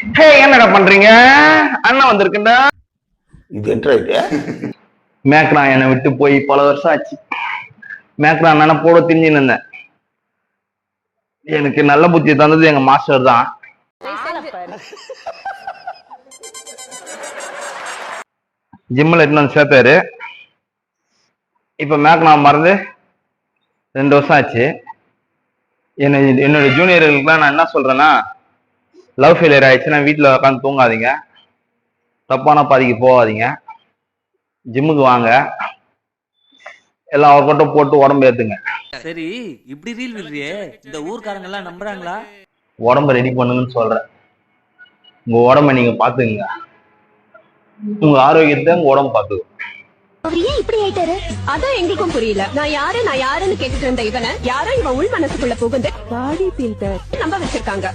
ஹே என்னடா பண்றீங்க? அண்ணன் வந்திருக்குண்டா. இது என்ன இது? மேக்ரா என்னை விட்டு போய் பல வருஷம் ஆச்சு. மேக்ரா அண்ணனை போட தெரிஞ்சுன்னு இருந்தேன். எனக்கு நல்ல புத்தி தந்தது எங்க மாஸ்டர் தான். ஜிம்ல இன்னும் சேர்த்தாரு. இப்ப மேக்ரா மறந்து 2 வருஷம் ஆச்சு. என்னோட ஜூனியர்களுக்குலாம் நான் என்ன சொல்றேன்னா, லவ் ஃபெயிலியர் ஆயிடுச்சுன்னா வீட்டுல உட்காந்து தூங்காதீங்க, தப்பான பாதிக்கு போகாதீங்க, ஜிம்முக்கு வாங்க, எல்லாம் ஒர்க் அவுட்டும் போட்டு உடம்பு ஏத்துங்க. சரி, இப்படி ரீல் விடுறியே, இந்த ஊர்க்காரங்க எல்லாம் நம்புறாங்களா? உடம்ப ரெடி பண்ணுங்கன்னு சொல்றேன். உங்க உடம்ப நீங்க பாத்துக்குங்க, உங்க ஆரோக்கியத்தை உங்க உடம்பு பாத்துக்கும். அவர் ஏன் இப்படி ஆயிட்டாரு? அதான் எங்களுக்கும் புரியல. நான் யாருன்னு கேட்டுட்டு இருந்த இவனை யாரோ இவன் உள் மனசுக்குள்ள புகுந்து பாடி ஃபில்டர் நம்ப வச்சிருக்காங்க.